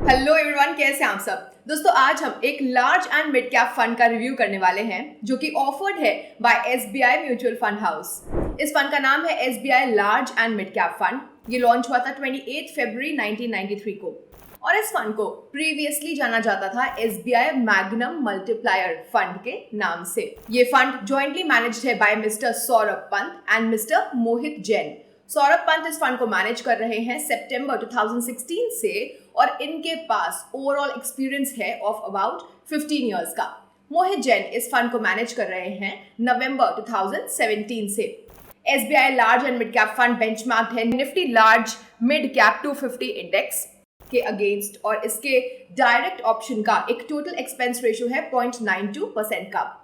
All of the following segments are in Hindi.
हेलो एवरीवन, कैसे हैं आप सब। दोस्तों आज हम एक large and mid cap fund का रिव्यू करने वाले हैं जो कि ऑफर्ड है by SBI mutual fund house. इस फंड का नाम है SBI large and mid cap fund. ये लॉन्च हुआ था 28 फरवरी 1993 को और इस फंड को प्रीवियसली जाना जाता था एसबीआई मैग्नम मल्टीप्लायर फंड के नाम से। ये फंड जॉइंटली मैनेज्ड है by mister Saurabh Pant and mister Mohit Jain. Saurabh Pant इस फंड को मैनेज कर रहे हैं सितंबर 2016 से और इनके पास ओवरऑल एक्सपीरियंस है ऑफ अबाउट 15 इयर्स का। मोहित जैन इस फंड को मैनेज कर रहे हैं नवंबर 2017 से। SBI large and mid cap fund benchmarked है Nifty large mid cap 250 index के अगेंस्ट और इसके डायरेक्ट ऑप्शन का एक टोटल एक्सपेंस रेशियो है 0.92% का।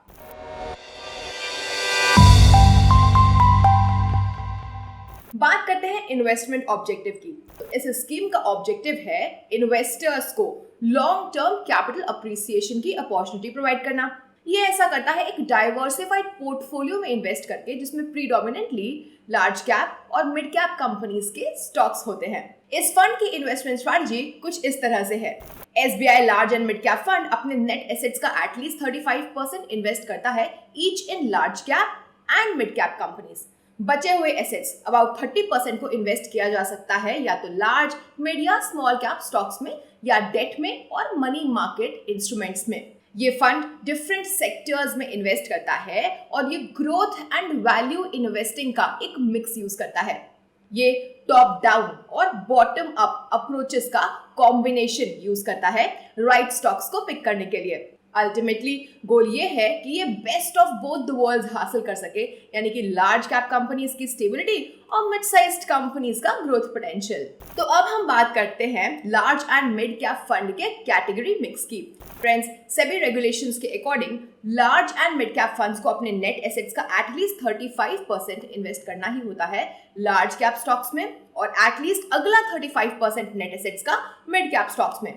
बात करते हैं इन्वेस्टमेंट ऑब्जेक्टिव की। तो इस स्कीम का ऑब्जेक्टिव है इन्वेस्टर्स को लॉन्ग टर्म कैपिटल अप्रिसिएशन की अपॉर्चुनिटी प्रोवाइड करना। ये ऐसा करता है एक डाइवर्सिफाइड पोर्टफोलियो में इन्वेस्ट करके जिसमें प्रीडोमिनेंटली लार्ज कैप और मिड कैप कंपनीज के स्टॉक्स होते हैं। इस फंड की इन्वेस्टमेंट स्ट्रेटजी कुछ इस तरह से है। SBI large and mid cap fund अपने नेट एसेट्स का एटलीस्ट 35% इन्वेस्ट करता है each in large cap and mid cap companies. बचे हुए एसेट्स अबाउट 30% को इन्वेस्ट किया जा सकता है या तो लार्ज मिड या स्मॉल कैप स्टॉक्स में या डेट में और मनी मार्केट इंस्ट्रूमेंट्स में। ये फंड डिफरेंट सेक्टर्स में इन्वेस्ट करता है और ये ग्रोथ एंड वैल्यू इन्वेस्टिंग का एक मिक्स यूज करता है। ये टॉप डाउन और बॉटम अप अप्रोचेस का कॉम्बिनेशन यूज करता है राइट स्टॉक्स को पिक करने के लिए। अल्टीमेटली गोल ये है कि ये best of both the worlds हासिल कर सके, यानी कि लार्ज कैप कंपनीज की स्टेबिलिटी और मिड साइज्ड कंपनीज का ग्रोथ पोटेंशियल। तो अब हम बात करते हैं large and mid cap fund के कैटेगरी मिक्स की। फ्रेंड्स, सेबी रेगुलेशंस के according large and mid cap funds को अपने नेट एसेट्स का एटलीस्ट 35% इन्वेस्ट करना ही होता है लार्ज कैप स्टॉक्स में और एटलीस्ट अगला 35% नेट एसेट्स का मिड कैप स्टॉक्स में।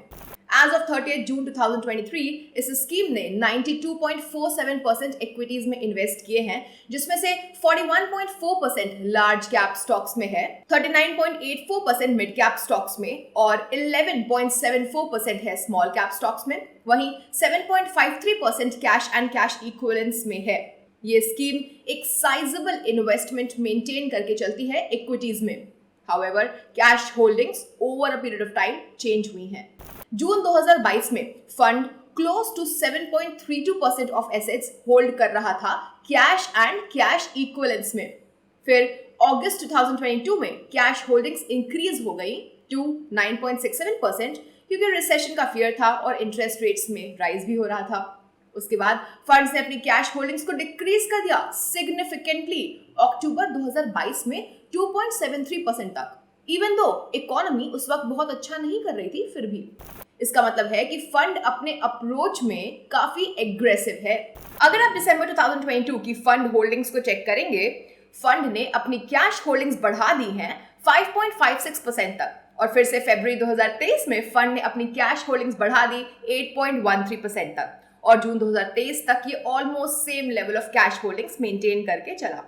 As of 30th June 2023, इस स्कीम ने 92.47% इक्विटीज में इन्वेस्ट किए हैं, जिसमें से 41.4% लार्ज कैप स्टॉक्स में है, 39.84% मिड कैप स्टॉक्स में और 11.74% है स्मॉल कैप स्टॉक्स में। वहीं 7.53% कैश एंड कैश इक्विवेलेंट्स में है। ये स्कीम एक साइजेबल इन्वेस्टमेंट मेंटेन करके चलती है इक्विटीज में। However, cash holdings over a period of time change हुई हैं। जून 2022 में fund close to 7.32% of assets hold कर रहा था कैश एंड कैश इक्विवेलेंट्स में। फिर अगस्त 2022 में कैश होल्डिंग्स इंक्रीज हो गई टू 9.67% क्योंकि रिसेशन का फियर था और इंटरेस्ट रेट्स में राइज भी हो रहा था। उसके बाद फंड्स ने अपनी कैश होल्डिंग्स को डिक्रीज कर दिया सिग्निफिकेंटली अक्टूबर 2022 में 2.73% तक। इवन दो इकोनॉमी उस वक्त बहुत अच्छा नहीं कर रही थी, फिर भी इसका मतलब है कि फंड अपने अप्रोच में काफी एग्रेसिव है। अगर आप दिसंबर 2022 की फंड होल्डिंग्स को चेक करेंगे, फंड ने अपनी कैश होल्डिंग्स बढ़ा दी हैं 5.56% तक और फिर से फरवरी 2023 में फंड ने अपनी कैश होल्डिंग्स बढ़ा दी 8.13% तक और जून 2023 तक ये almost same level of cash holdings maintain करके चला।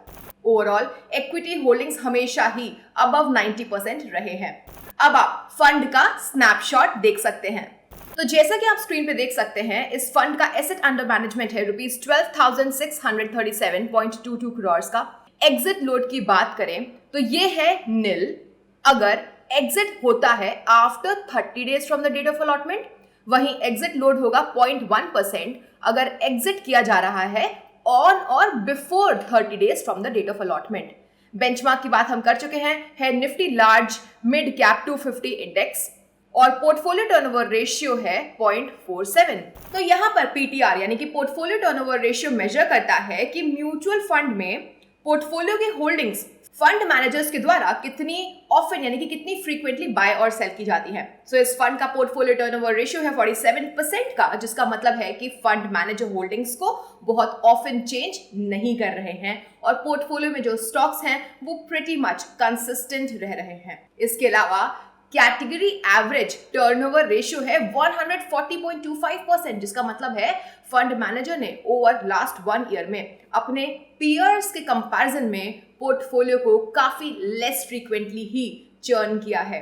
ओवरऑल इक्विटी होल्डिंग्स हमेशा ही अबव 90% रहे हैं। अब आप फंड का स्नैपशॉट देख सकते हैं। तो जैसा कि आप स्क्रीन पे देख सकते हैं, इस फंड का एसेट अंडर मैनेजमेंट है रुपीज 12,637.22 करोड़ का। एग्जिट लोड की बात करें तो ये है नील अगर एग्जिट होता है after 30 days from the date of allotment. वहीं एग्जिट लोड होगा 0.1% अगर एग्जिट किया जा रहा है ऑन और before 30 days from the date of allotment. Benchmark की बात हम कर चुके हैं, है Nifty large mid cap 250 index और पोर्टफोलियो टर्नओवर रेशियो है 0.47। तो यहाँ पर पीटीआर यानी कि पोर्टफोलियो टर्नओवर रेशियो मेजर करता है कि म्यूचुअल फंड में पोर्टफोलियो के होल्डिंग्स फंड मैनेजर्स के द्वारा कितनी ऑफन यानी कि कितनी फ्रीक्वेंटली बाय और सेल की जाती है। सो इस फंड का पोर्टफोलियो टर्नओवर रेशियो है 47% का, जिसका मतलब है कि फंड मैनेजर होल्डिंग्स को बहुत ऑफन चेंज नहीं कर रहे हैं और पोर्टफोलियो में जो स्टॉक्स हैं वो प्रीटी मच कंसिस्टेंट रह रहे हैं। इसके अलावा कैटेगरी एवरेज टर्नओवर रेशियो है 140.25%, जिसका मतलब है फंड मैनेजर ने ओवर लास्ट 1 ईयर में अपने पीयर्स के कंपैरिजन में पोर्टफोलियो को काफी लेस फ्रीक्वेंटली ही चर्न किया है।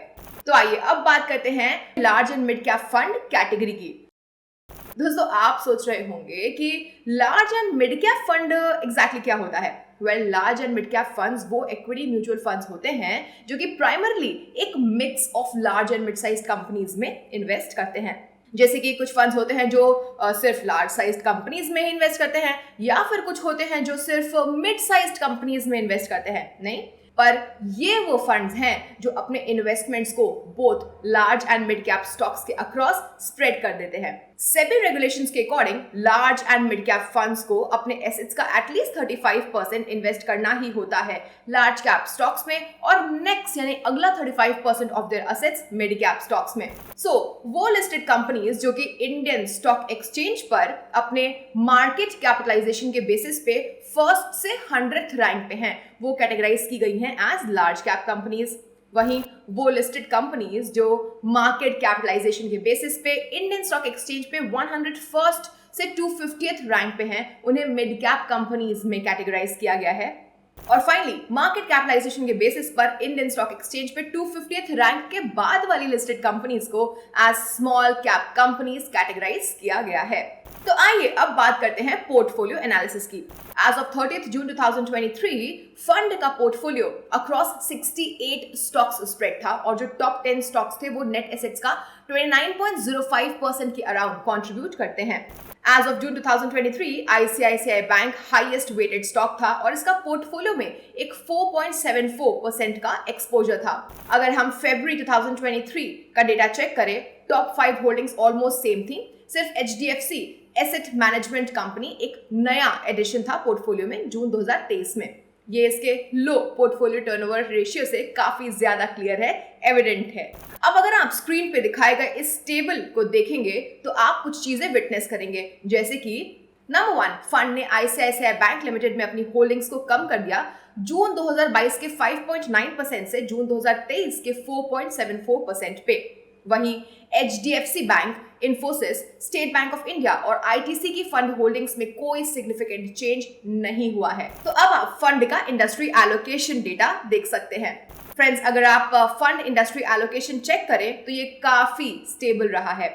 तो आइए अब बात करते हैं large and mid cap fund category की। दोस्तों आप सोच रहे होंगे कि large and mid cap fund exactly क्या होता है। Large and mid cap funds वो इक्विटी म्यूचुअल फंड्स होते हैं जो कि प्राइमरली एक mix of large and mid size companies में इन्वेस्ट करते हैं। जैसे कि कुछ फंड्स होते हैं जो सिर्फ लार्ज साइज कंपनीज में ही इन्वेस्ट करते हैं, या फिर कुछ होते हैं जो सिर्फ मिड साइज कंपनीज में इन्वेस्ट करते हैं। नहीं, पर ये वो फंड्स हैं जो अपने इन्वेस्टमेंट्स को both large and mid cap stocks के अक्रॉस स्प्रेड कर देते हैं। सेबी रेगुलेशंस के according large and mid cap funds को अपने एसेट्स का एटलीस्ट 35% इन्वेस्ट करना ही होता है लार्ज कैप स्टॉक्स में, और नेक्स्ट यानी अगला 35% of their assets mid cap stocks में। सो वो लिस्टेड कंपनीज जो कि इंडियन स्टॉक एक्सचेंज पर अपने मार्केट कैपिटलाइजेशन के बेसिस पे फर्स्ट से 100th रैंक पे हैं, वो कैटेगराइज की गई हैं एज लार्ज कैप कंपनीज। वहीं वो लिस्टेड कंपनीज जो मार्केट कैपिटलाइजेशन के बेसिस पे इंडियन स्टॉक एक्सचेंज पे 101st से 250th रैंक पे हैं, उन्हें मिड कैप कंपनीज में कैटेगराइज किया गया है। और फाइनली मार्केट कैपिटलाइजेशन के बेसिस पर इंडियन स्टॉक एक्सचेंज पे 250th रैंक के बाद वाली लिस्टेड कंपनीज को as small cap companies categorise किया गया है। तो आइए अब बात करते हैं पोर्टफोलियो एनालिसिस की। As of 30th June 2023 fund का पोर्टफोलियो अक्रॉस 68 स्टॉक्स स्प्रेड था, और जो टॉप 10 स्टॉक्स थे वो नेट एसेट्स का 29.05% के अराउंड कंट्रीब्यूट करते हैं। As of June 2023 ICICI bank highest weighted stock था, और इसका पोर्टफोलियो में एक 4.74% का एक्सपोजर था। अगर हम फरवरी 2023 का डेटा चेक करें, टॉप 5 होल्डिंग्स ऑलमोस्ट सेम थी, सिर्फ एचडीएफसी एसेट मैनेजमेंट कंपनी एक नया एडिशन था पोर्टफोलियो में जून 2023 में। ये इसके लो पोर्टफोलियो टर्नओवर रेशियो से काफी ज्यादा क्लियर है, एविडेंट है। अब अगर आप स्क्रीन पे दिखाए गए इस टेबल को देखेंगे तो आप कुछ चीजें विटनेस करेंगे, जैसे कि नंबर 1, फंड ने आईसीआईसीआई बैंक लिमिटेड में अपनी होल्डिंग्स को कम कर दिया जून 2022 के 5.9% से जून 2023 के 4.74% पे। वहीं HDFC bank, Infosys, state bank of India और आईटीसी की फंड होल्डिंग्स में कोई सिग्निफिकेंट चेंज नहीं हुआ है। तो अब आप फंड का इंडस्ट्री एलोकेशन डेटा देख सकते हैं। फ्रेंड्स, अगर आप फंड इंडस्ट्री एलोकेशन चेक करें तो ये काफी स्टेबल रहा है।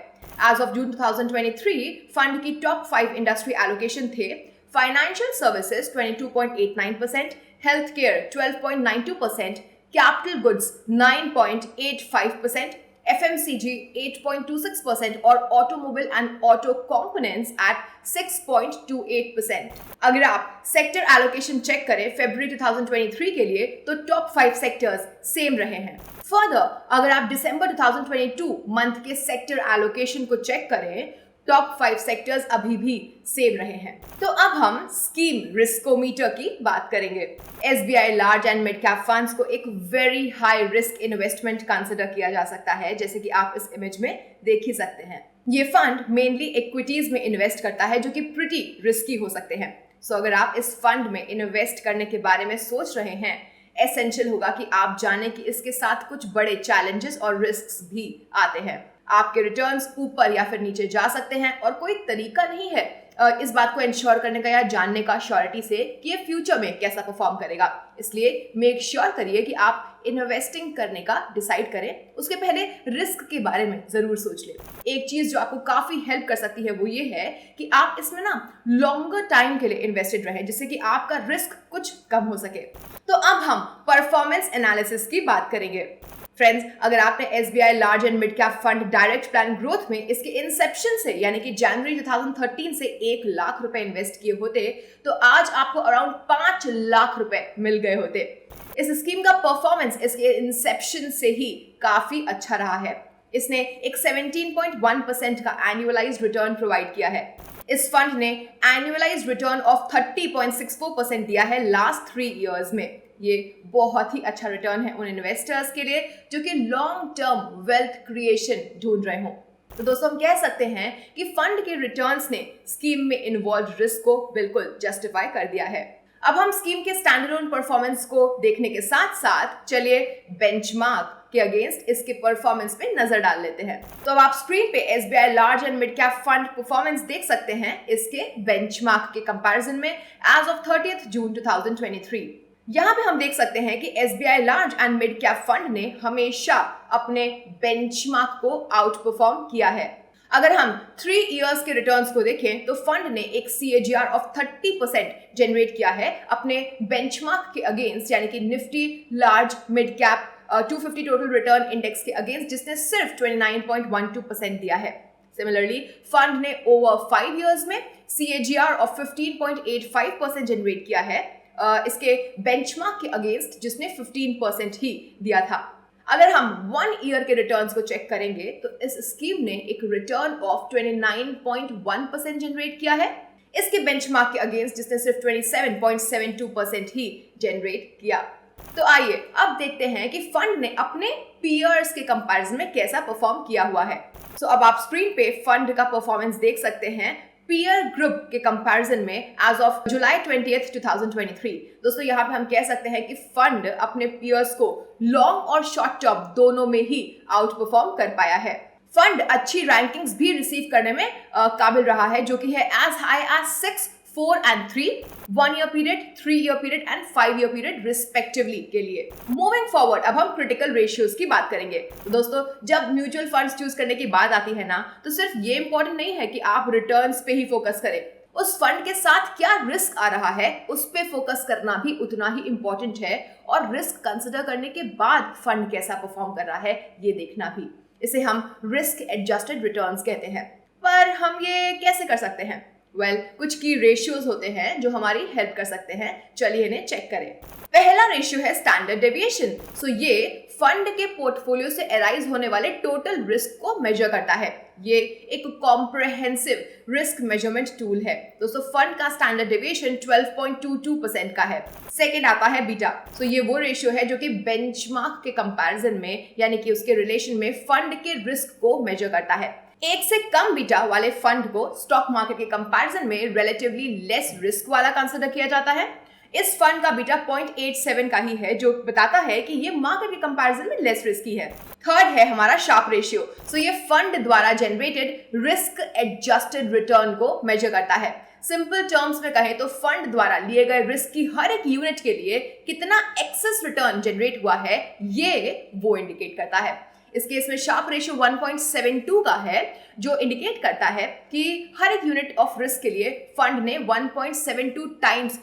एज ऑफ जून 2023 फंड की टॉप 5 इंडस्ट्री एलोकेशन थे financial services 22.89%, health care 12.92%, capital goods 9.85%, FMCG 8.26% और automobile and auto components at 6.28%। अगर आप सेक्टर एलोकेशन चेक करें फरवरी 2023 के लिए तो टॉप 5 सेक्टर्स सेम रहे हैं। फर्दर, अगर आप दिसंबर 2022 मंथ के सेक्टर एलोकेशन को चेक करें, टॉप 5 सेक्टर्स अभी भी सेम रहे हैं। तो अब हम स्कीम रिस्कोमीटर की बात करेंगे। SBI large and mid cap funds को एक very high risk investment consider किया जा सकता है, जैसे कि आप इस इमेज में देख ही सकते हैं। ये फंड मेनली इक्विटीज में इन्वेस्ट करता है जो कि प्रिटी रिस्की हो सकते हैं। सो अगर आप इस फंड में इन्वेस्ट करने के बारे में सोच रहे हैं, एसेंशियल होगा कि आप जाने कि इसके साथ कुछ बड़े चैलेंजेस और रिस्क्स भी आते हैं। आपके रिटर्न्स ऊपर या फिर नीचे जा सकते हैं, और कोई तरीका नहीं है इस बात को इंश्योर करने का या जानने का श्योरिटी से कि ये फ्यूचर में कैसा परफॉर्म करेगा। इसलिए मेक श्योर करिए कि आप इन्वेस्टिंग करने का डिसाइड करें, उसके पहले रिस्क के बारे में जरूर सोच लें। एक चीज जो आपको काफी हेल्प कर सकती है वो ये है कि आप इसमें ना लॉन्गर टाइम के लिए इन्वेस्टेड रहें, जिससे कि आपका रिस्क कुछ कम हो सके। तो अब हम परफॉर्मेंस एनालिसिस की बात करेंगे। फ्रेंड्स, अगर आपने SBI large and mid cap fund direct plan growth में इसके इंसेप्शन से यानी कि जनवरी 2013 से 1 लाख रुपए इन्वेस्ट किए होते तो आज आपको अराउंड 5 लाख रुपए मिल गए होते। इस स्कीम का परफॉर्मेंस इसके इंसेप्शन से ही काफी अच्छा रहा है। इसने एक 17.1% का एनुअलाइज्ड रिटर्न प्रोवाइड किया है। इस फंड ने एनुअलाइज्ड रिटर्न ऑफ 30.64% दिया है लास्ट 3 इयर्स में। ये बहुत ही अच्छा रिटर्न है उन इन्वेस्टर्स के लिए जो कि लॉन्ग टर्म वेल्थ क्रिएशन ढूंढ रहे हों। तो दोस्तों, हम कह सकते हैं कि फंड के रिटर्न्स ने स्कीम में इन्वॉल्व रिस्क को बिल्कुल जस्टिफाई कर दिया है। अब हम स्कीम के स्टैंडअलोन परफॉर्मेंस को देखने के साथ साथ चलिए बेंचमार्क के अगेंस्ट इसके परफॉर्मेंस पे नजर डाल लेते हैं। तो अब आप स्क्रीन पे SBI large and mid cap fund performance देख सकते हैं इसके बेंचमार्क के कंपैरिजन में एज ऑफ 30th जून 2023। यहाँ पे हम देख सकते हैं कि SBI large and mid cap fund ने हमेशा अपने बेंचमार्क को आउट परफॉर्म किया है। अगर हम 3 इयर्स के रिटर्न्स को देखें तो फंड ने एक CAGR ऑफ 30% जनरेट किया है अपने बेंचमार्क के अगेंस्ट, यानी कि Nifty large mid cap 250 total return index के अगेंस्ट, जिसने सिर्फ 29.12% दिया है। सिमिलरली फंड ने ओवर 5 इयर्स में CAGR ऑफ 15.85% जनरेट किया है इसके बेंचमार्क के अगेंस्ट, जिसने 15% ही दिया था। अगर हम 1 ईयर के रिटर्न्स को चेक करेंगे तो इस स्कीम ने एक रिटर्न ऑफ 29.1% जनरेट किया है इसके बेंचमार्क के अगेंस्ट, जिसने सिर्फ 27.72% ही जनरेट किया। तो आइए अब देखते हैं कि फंड ने अपने पीयर्स के कंपैरिजन में कैसा परफॉर्म किया हुआ है। सो अब आप स्क्रीन पे फंड का परफॉर्मेंस देख सकते हैं पीयर ग्रुप के कंपैरिजन में एज ऑफ जुलाई 20th 2023। दोस्तों यहाँ पे हम कह सकते हैं कि फंड अपने पीयर्स को लॉन्ग और शॉर्ट टर्म दोनों में ही आउट परफॉर्म कर पाया है। फंड अच्छी रैंकिंग्स भी रिसीव करने में काबिल रहा है, जो कि है as high as 6, 4 and 3, 1 year period, 3 year period and 5 year period respectively के लिए। मूविंग फॉरवर्ड अब हम क्रिटिकल रेशियोज की बात करेंगे। तो दोस्तों जब म्यूचुअल फंड्स चूज करने की बात आती है ना, तो सिर्फ ये इंपॉर्टेंट नहीं है कि आप रिटर्न्स पे ही फोकस करें, उस फंड के साथ क्या रिस्क आ रहा है उस पे फोकस करना भी उतना ही इंपॉर्टेंट है, और रिस्क कंसिडर करने के बाद फंड कैसा परफॉर्म कर रहा है ये देखना भी। इसे हम रिस्क एडजस्टेड रिटर्न्स कहते हैं। पर हम ये कैसे कर सकते हैं? कुछ की रेशियोज होते हैं जो हमारी हेल्प कर सकते हैं। चलिए इन्हें चेक करें। पहला रेशियो है स्टैंडर्ड डेविएशन। ये फंड के पोर्टफोलियो से अराइज होने वाले टोटल रिस्क को मेजर करता है। ये एक कॉम्प्रहेंसिव रिस्क मेजरमेंट टूल है। दोस्तों फंड का स्टैंडर्ड डेविएशन 12.22% का है। सेकेंड आता है बीटा। ये वो रेशियो है जो कि बेंचमार्क के कंपैरिजन में, यानी कि उसके रिलेशन में फंड के रिस्क को मेजर करता है। एक से कम बीटा वाले फंड को स्टॉक मार्केट के कंपैरिजन में रिलेटिवली लेस रिस्क वाला कंसिडर किया जाता है। इस फंड का बीटा 0.87 का ही है, जो बताता है कि ये मार्केट के कंपैरिजन में लेस रिस्की है। थर्ड है हमारा शार्प रेशियो। ये फंड द्वारा जनरेटेड रिस्क एडजस्टेड रिटर्न को मेजर करता है। सिंपल टर्म्स में कहें तो फंड द्वारा लिए गए रिस्क की हर एक यूनिट के लिए कितना एक्सेस रिटर्न जनरेट हुआ है, ये वो इंडिकेट करता है। इस केस में शार्प रेशियो 1.72 का है, जो इंडिकेट करता है कि हर एक यूनिट ऑफ रिस्क के लिए फंड ने 1.72 टाइम्स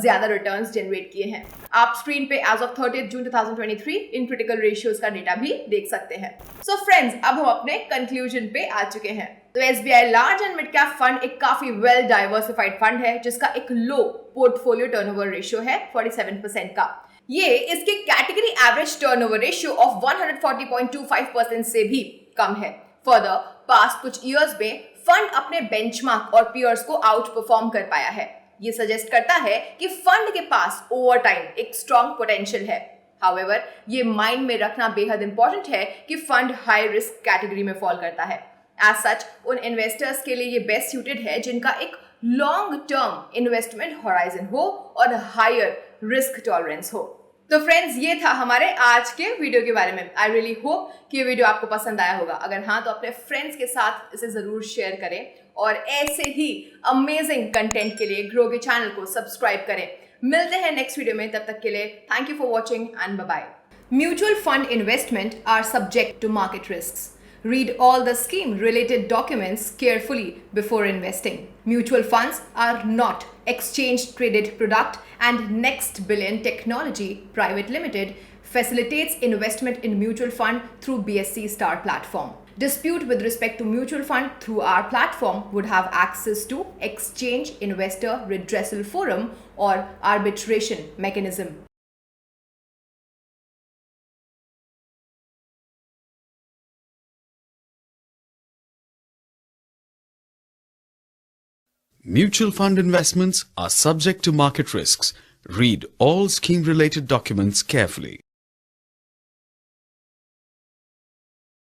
ज्यादा रिटर्न्स जनरेट किए हैं। आप स्क्रीन पे एज ऑफ 30 जून 2023 इन क्रिटिकल रेशियोज का डेटा भी देख सकते हैं। सो फ्रेंड्स, अब हम अपने कंक्लूजन पे आ चुके हैं। तो SBI large and mid cap fund एक काफी वेल डाइवर्सिफाइड फंड है, जिसका एक लो पोर्टफोलियो टर्नओवर रेशियो है 47% का। ये इसके category average turnover ratio of 140.25% से भी कम है। फर्दर पास्ट कुछ इयर्स में फंड अपने बेंचमार्क और पीयर्स को आउट परफॉर्म कर पाया है। ये सजेस्ट करता है कि फंड के पास ओवर टाइम एक स्ट्रॉन्ग पोटेंशियल है। हाउएवर, ये माइंड में रखना बेहद इंपॉर्टेंट है कि फंड हाई रिस्क कैटेगरी में फॉल करता है। एज सच उन इन्वेस्टर्स के लिए ये बेस्ट सूटेड है जिनका एक लॉन्ग टर्म इन्वेस्टमेंट होराइजन हो और हायर रिस्क टॉलरेंस हो। तो फ्रेंड्स, ये था हमारे आज के वीडियो के बारे में। आई रियली होप कि ये वीडियो आपको पसंद आया होगा। अगर हाँ तो अपने फ्रेंड्स के साथ इसे जरूर शेयर करें और ऐसे ही अमेजिंग कंटेंट के लिए ग्रो के चैनल को सब्सक्राइब करें। मिलते हैं नेक्स्ट वीडियो में, तब तक के लिए thank you for watching and bye bye. Mutual fund investment are subject to market risk. Read all the scheme-related documents carefully before investing. Mutual funds are not exchange-traded product, and Next Billion Technology Private Limited facilitates investment in mutual fund through BSE Star platform. Dispute with respect to mutual fund through our platform would have access to exchange investor redressal forum or arbitration mechanism. Mutual fund investments are subject to market risks. Read all scheme-related documents carefully.